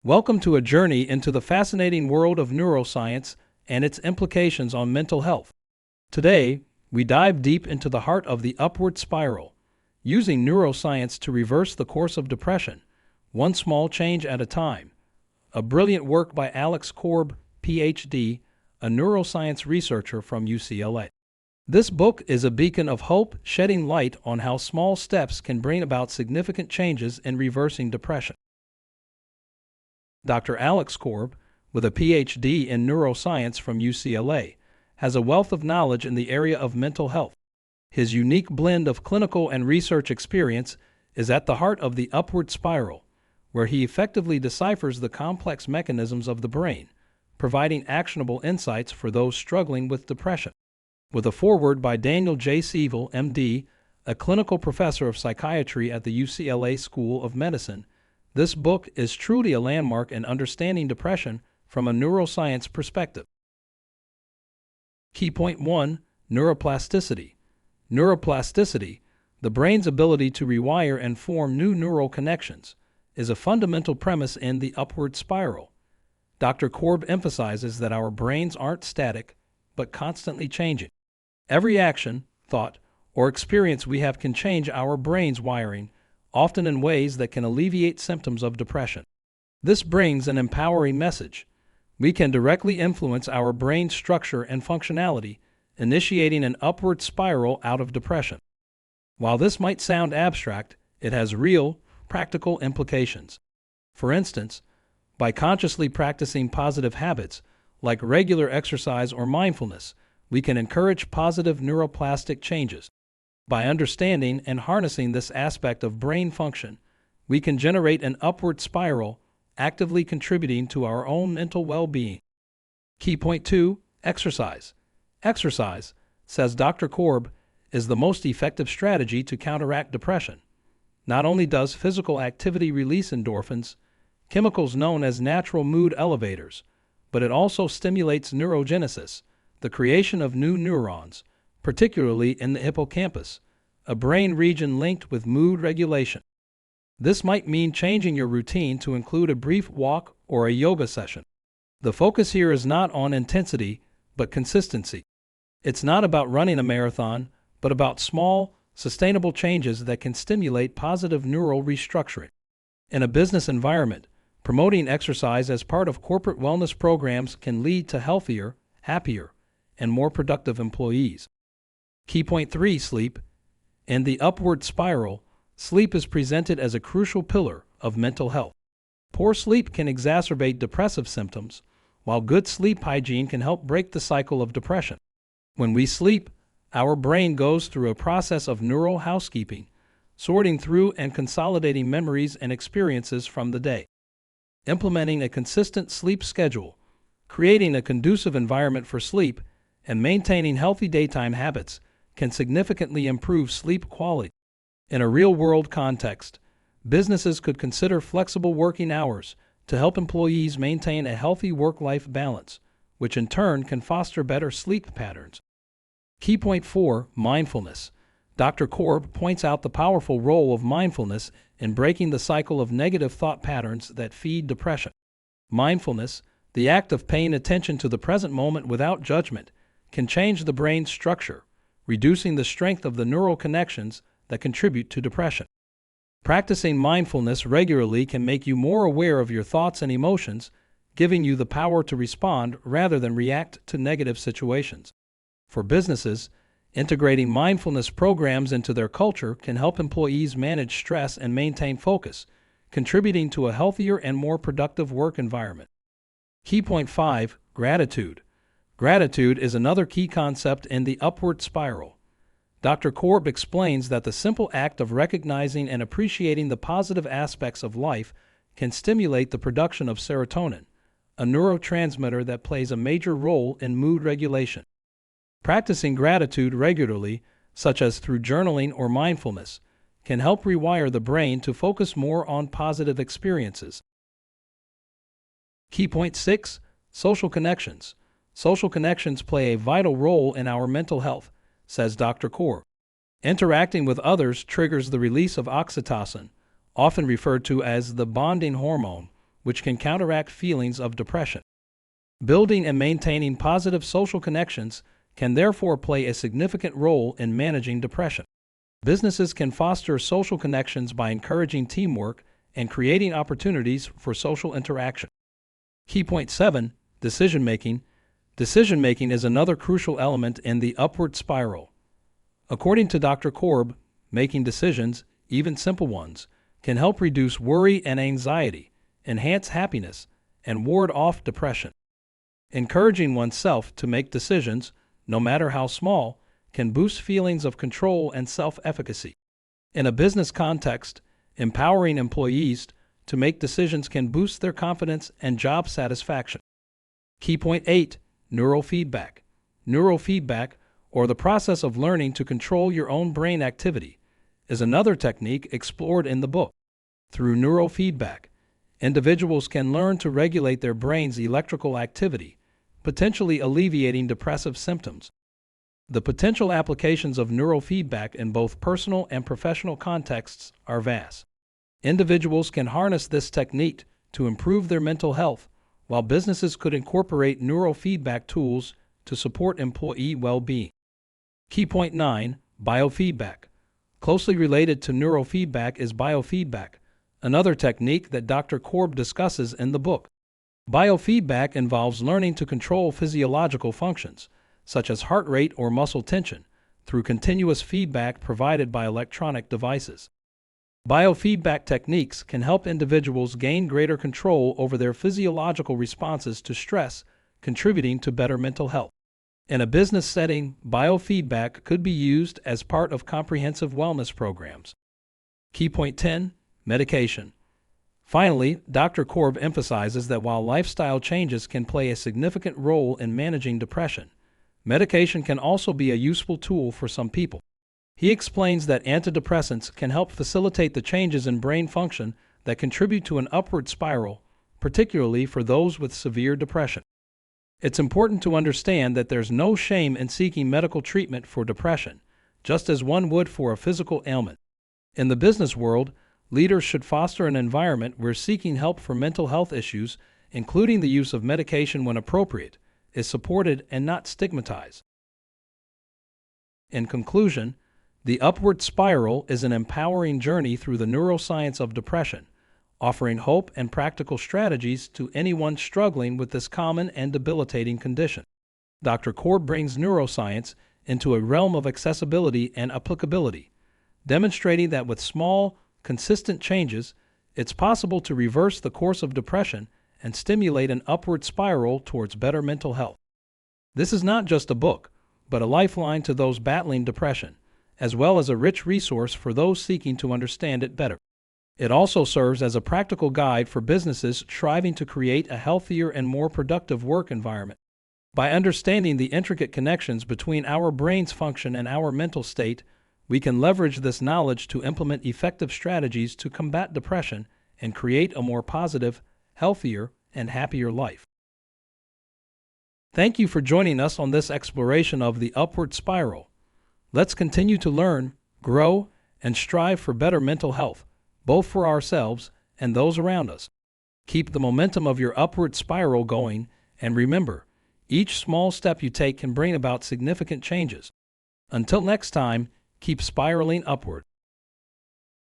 Welcome to a journey into the fascinating world of neuroscience and its implications on mental health. Today, we dive deep into the heart of the upward spiral, using neuroscience to reverse the course of depression, one small change at a time. A brilliant work by Alex Korb, Ph.D., a neuroscience researcher from UCLA. This book is a beacon of hope, shedding light on how small steps can bring about significant changes in reversing depression. Dr. Alex Korb, with a Ph.D. in neuroscience from UCLA, has a wealth of knowledge in the area of mental health. His unique blend of clinical and research experience is at the heart of the upward spiral, where he effectively deciphers the complex mechanisms of the brain, providing actionable insights for those struggling with depression. With a foreword by Daniel J. Siegel, M.D., a clinical professor of psychiatry at the UCLA School of Medicine, this book is truly a landmark in understanding depression from a neuroscience perspective. Key point 1. Neuroplasticity. Neuroplasticity, the brain's ability to rewire and form new neural connections, is a fundamental premise in the upward spiral. Dr. Korb emphasizes that our brains aren't static, but constantly changing. Every action, thought, or experience we have can change our brain's wiring, often in ways that can alleviate symptoms of depression. This brings an empowering message. We can directly influence our brain's structure and functionality, initiating an upward spiral out of depression. While this might sound abstract, it has real, practical implications. For instance, by consciously practicing positive habits, like regular exercise or mindfulness, we can encourage positive neuroplastic changes. By understanding and harnessing this aspect of brain function, we can generate an upward spiral, actively contributing to our own mental well-being. Key point 2. Exercise. Exercise, says Dr. Korb, is the most effective strategy to counteract depression. Not only does physical activity release endorphins, chemicals known as natural mood elevators, but it also stimulates neurogenesis, the creation of new neurons, particularly in the hippocampus, a brain region linked with mood regulation. This might mean changing your routine to include a brief walk or a yoga session. The focus here is not on intensity, but consistency. It's not about running a marathon, but about small, sustainable changes that can stimulate positive neural restructuring. In a business environment, promoting exercise as part of corporate wellness programs can lead to healthier, happier, and more productive employees. Key point 3. Sleep. In the upward spiral, sleep is presented as a crucial pillar of mental health. Poor sleep can exacerbate depressive symptoms, while good sleep hygiene can help break the cycle of depression. When we sleep, our brain goes through a process of neural housekeeping, sorting through and consolidating memories and experiences from the day. Implementing a consistent sleep schedule, creating a conducive environment for sleep, and maintaining healthy daytime habits can significantly improve sleep quality. In a real-world context, businesses could consider flexible working hours to help employees maintain a healthy work-life balance, which in turn can foster better sleep patterns. Key point 4. Mindfulness. Dr. Korb points out the powerful role of mindfulness in breaking the cycle of negative thought patterns that feed depression. Mindfulness, the act of paying attention to the present moment without judgment, can change the brain's structure, reducing the strength of the neural connections that contribute to depression. Practicing mindfulness regularly can make you more aware of your thoughts and emotions, giving you the power to respond rather than react to negative situations. For businesses, integrating mindfulness programs into their culture can help employees manage stress and maintain focus, contributing to a healthier and more productive work environment. Key point 5. Gratitude. Gratitude is another key concept in the upward spiral. Dr. Korb explains that the simple act of recognizing and appreciating the positive aspects of life can stimulate the production of serotonin, a neurotransmitter that plays a major role in mood regulation. Practicing gratitude regularly, such as through journaling or mindfulness, can help rewire the brain to focus more on positive experiences. Key point 6. Social connections. Social connections play a vital role in our mental health, says Dr. Korb. Interacting with others triggers the release of oxytocin, often referred to as the bonding hormone, which can counteract feelings of depression. Building and maintaining positive social connections can therefore play a significant role in managing depression. Businesses can foster social connections by encouraging teamwork and creating opportunities for social interaction. Key point 7, decision-making. Decision-making is another crucial element in the upward spiral. According to Dr. Korb, making decisions, even simple ones, can help reduce worry and anxiety, enhance happiness, and ward off depression. Encouraging oneself to make decisions, no matter how small, can boost feelings of control and self-efficacy. In a business context, empowering employees to make decisions can boost their confidence and job satisfaction. Key point 8, neurofeedback. Neurofeedback, or the process of learning to control your own brain activity, is another technique explored in the book. Through neurofeedback, individuals can learn to regulate their brain's electrical activity, potentially alleviating depressive symptoms. The potential applications of neurofeedback in both personal and professional contexts are vast. Individuals can harness this technique to improve their mental health, while businesses could incorporate neurofeedback tools to support employee well-being. Key point 9, biofeedback. Closely related to neurofeedback is biofeedback, another technique that Dr. Korb discusses in the book. Biofeedback involves learning to control physiological functions, such as heart rate or muscle tension, through continuous feedback provided by electronic devices. Biofeedback techniques can help individuals gain greater control over their physiological responses to stress, contributing to better mental health. In a business setting, biofeedback could be used as part of comprehensive wellness programs. Key point 10, medication. Finally, Dr. Korb emphasizes that while lifestyle changes can play a significant role in managing depression, medication can also be a useful tool for some people. He explains that antidepressants can help facilitate the changes in brain function that contribute to an upward spiral, particularly for those with severe depression. It's important to understand that there's no shame in seeking medical treatment for depression, just as one would for a physical ailment. In the business world, leaders should foster an environment where seeking help for mental health issues, including the use of medication when appropriate, is supported and not stigmatized. In conclusion, the upward spiral is an empowering journey through the neuroscience of depression, offering hope and practical strategies to anyone struggling with this common and debilitating condition. Dr. Korb brings neuroscience into a realm of accessibility and applicability, demonstrating that with small, consistent changes, it's possible to reverse the course of depression and stimulate an upward spiral towards better mental health. This is not just a book, but a lifeline to those battling depression, as well as a rich resource for those seeking to understand it better. It also serves as a practical guide for businesses striving to create a healthier and more productive work environment. By understanding the intricate connections between our brain's function and our mental state, we can leverage this knowledge to implement effective strategies to combat depression and create a more positive, healthier, and happier life. Thank you for joining us on this exploration of the upward spiral. Let's continue to learn, grow, and strive for better mental health, both for ourselves and those around us. Keep the momentum of your upward spiral going, and remember, each small step you take can bring about significant changes. Until next time, keep spiraling upward.